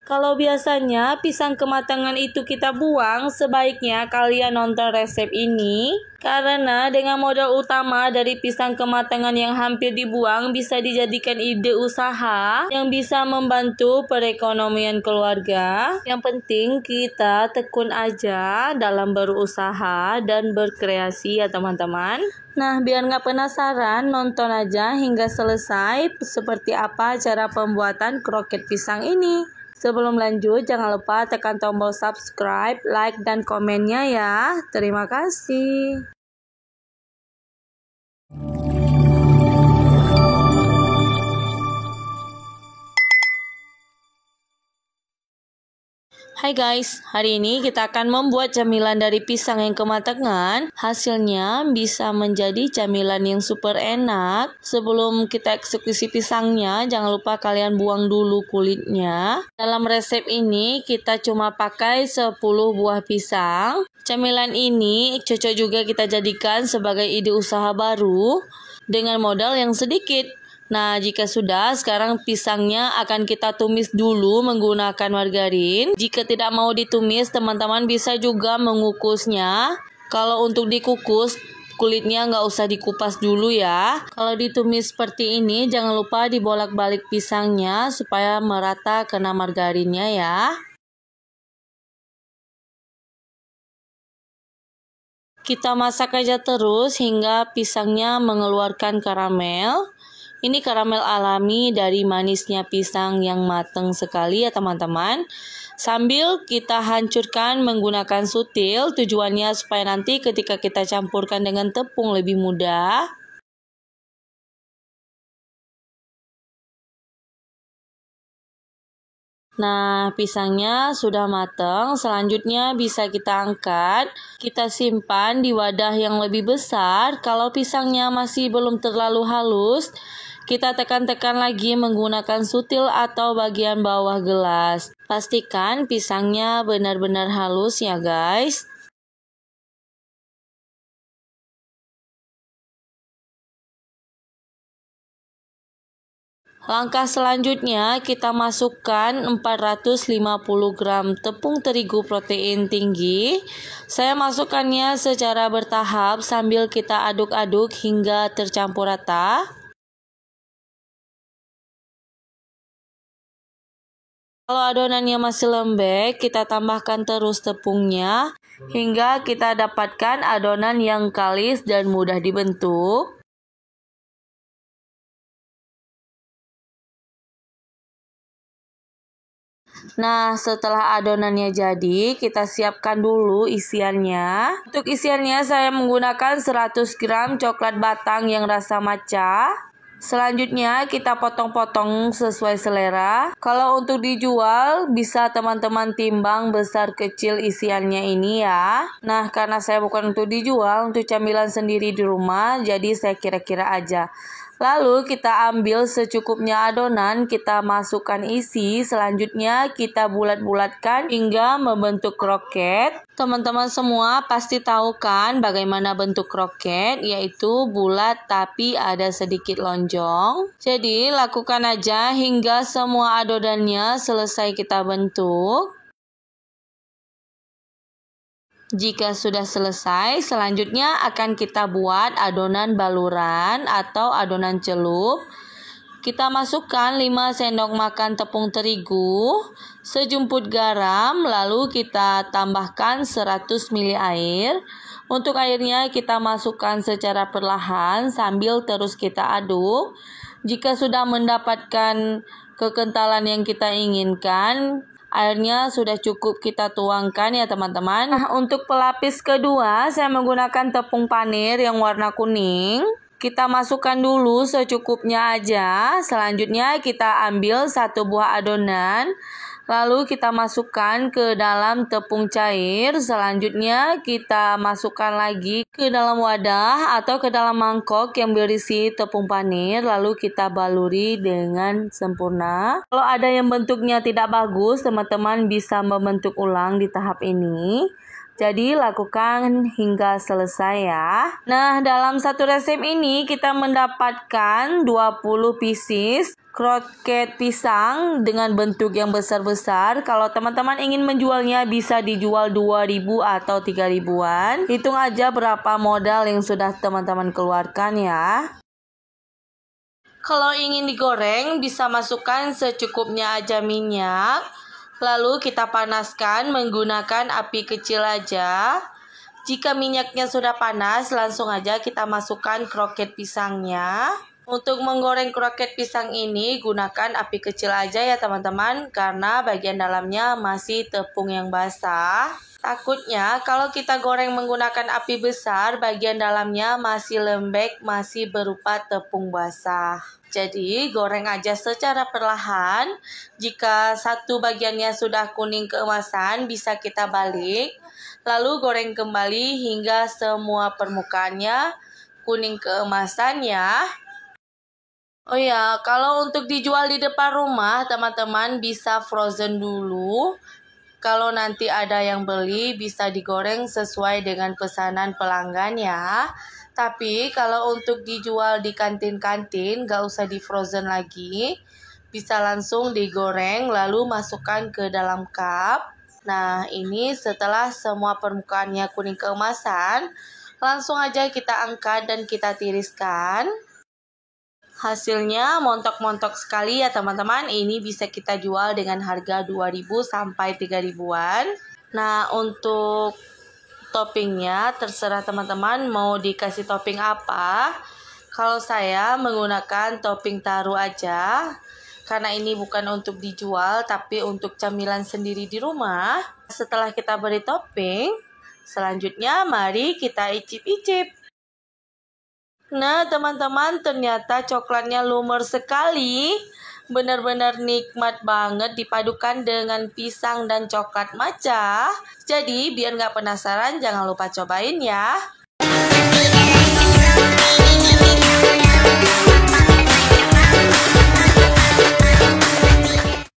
Kalau biasanya pisang kematangan itu kita buang, sebaiknya kalian nonton resep ini. Karena dengan modal utama dari pisang kematangan yang hampir dibuang bisa dijadikan ide usaha yang bisa membantu perekonomian keluarga. Yang penting kita tekun aja dalam berusaha dan berkreasi ya teman-teman. Nah, biar nggak penasaran, nonton aja hingga selesai seperti apa cara pembuatan kroket pisang ini. Sebelum lanjut, jangan lupa tekan tombol subscribe, like, dan komennya ya. Terima kasih. Hai guys, hari ini kita akan membuat camilan dari pisang yang kematangan. Hasilnya bisa menjadi camilan yang super enak. Sebelum kita eksekusi pisangnya, jangan lupa kalian buang dulu kulitnya. Dalam resep ini kita cuma pakai 10 buah pisang. Camilan ini cocok juga kita jadikan sebagai ide usaha baru dengan modal yang sedikit. Nah, jika sudah, sekarang pisangnya akan kita tumis dulu menggunakan margarin. Jika tidak mau ditumis, teman-teman bisa juga mengukusnya. Kalau untuk dikukus, kulitnya nggak usah dikupas dulu ya. Kalau ditumis seperti ini, jangan lupa dibolak-balik pisangnya supaya merata kena margarinnya ya. Kita masak aja terus hingga pisangnya mengeluarkan karamel. Ini karamel alami dari manisnya pisang yang matang sekali ya teman-teman. Sambil kita hancurkan menggunakan sutil, tujuannya supaya nanti ketika kita campurkan dengan tepung lebih mudah. Nah, pisangnya sudah matang. Selanjutnya bisa kita angkat. Kita simpan di wadah yang lebih besar. Kalau pisangnya masih belum terlalu halus, kita tekan-tekan lagi menggunakan sutil atau bagian bawah gelas. Pastikan pisangnya benar-benar halus ya guys. Langkah selanjutnya kita masukkan 450 gram tepung terigu protein tinggi. Saya masukkannya secara bertahap sambil kita aduk-aduk hingga tercampur rata. Kalau adonannya masih lembek, kita tambahkan terus tepungnya hingga kita dapatkan adonan yang kalis dan mudah dibentuk. Nah, setelah adonannya jadi, kita siapkan dulu isiannya. Untuk isiannya saya menggunakan 100 gram coklat batang yang rasa matcha. Selanjutnya kita potong-potong sesuai selera. Kalau untuk dijual bisa teman-teman timbang besar kecil isiannya ini ya. Nah, karena saya bukan untuk dijual, untuk camilan sendiri di rumah, jadi saya kira-kira aja. Lalu kita ambil secukupnya adonan, kita masukkan isi, selanjutnya kita bulat-bulatkan hingga membentuk kroket. Teman-teman semua pasti tahu kan bagaimana bentuk kroket, yaitu bulat tapi ada sedikit lonjong. Jadi lakukan aja hingga semua adonannya selesai kita bentuk. Jika sudah selesai, selanjutnya akan kita buat adonan baluran atau adonan celup. Kita masukkan 5 sendok makan tepung terigu, sejumput garam, lalu kita tambahkan 100 ml air. Untuk airnya kita masukkan secara perlahan sambil terus kita aduk. Jika sudah mendapatkan kekentalan yang kita inginkan, airnya sudah cukup kita tuangkan ya teman-teman. Nah, untuk pelapis kedua saya menggunakan tepung panir yang warna kuning. Kita masukkan dulu secukupnya aja. Selanjutnya kita ambil 1 buah adonan. Lalu kita masukkan ke dalam tepung cair. Selanjutnya kita masukkan lagi ke dalam wadah atau ke dalam mangkok yang berisi tepung panir. Lalu kita baluri dengan sempurna. Kalau ada yang bentuknya tidak bagus, teman-teman bisa membentuk ulang di tahap ini. Jadi lakukan hingga selesai ya. Nah, dalam satu resep ini kita mendapatkan 20 pieces kroket pisang dengan bentuk yang besar-besar. Kalau teman-teman ingin menjualnya bisa dijual 2.000 atau 3.000-an. Hitung aja berapa modal yang sudah teman-teman keluarkan ya. Kalau ingin digoreng bisa masukkan secukupnya aja minyak. Lalu kita panaskan menggunakan api kecil aja. Jika minyaknya sudah panas, langsung aja kita masukkan kroket pisangnya. Untuk menggoreng kroket pisang ini, gunakan api kecil aja ya teman-teman, karena bagian dalamnya masih tepung yang basah. Takutnya kalau kita goreng menggunakan api besar, bagian dalamnya masih lembek, masih berupa tepung basah. Jadi goreng aja secara perlahan. Jika satu bagiannya sudah kuning keemasan, bisa kita balik. Lalu goreng kembali hingga semua permukaannya kuning keemasan ya. Oh ya, kalau untuk dijual di depan rumah, teman-teman bisa frozen dulu. Kalau nanti ada yang beli, bisa digoreng sesuai dengan pesanan pelanggan ya. Tapi kalau untuk dijual di kantin-kantin, gak usah di frozen lagi. Bisa langsung digoreng, lalu masukkan ke dalam cup. Nah, ini setelah semua permukaannya kuning keemasan, langsung aja kita angkat dan kita tiriskan. Hasilnya montok-montok sekali ya teman-teman. Ini bisa kita jual dengan harga 2.000 sampai 3.000-an. Nah, untuk toppingnya terserah teman-teman mau dikasih topping apa. Kalau saya menggunakan topping taru aja. Karena ini bukan untuk dijual tapi untuk camilan sendiri di rumah. Setelah kita beri topping, selanjutnya mari kita icip-icip. Nah teman-teman, ternyata coklatnya lumer sekali. Benar-benar nikmat banget dipadukan dengan pisang dan coklat matcha. Jadi biar nggak penasaran jangan lupa cobain ya.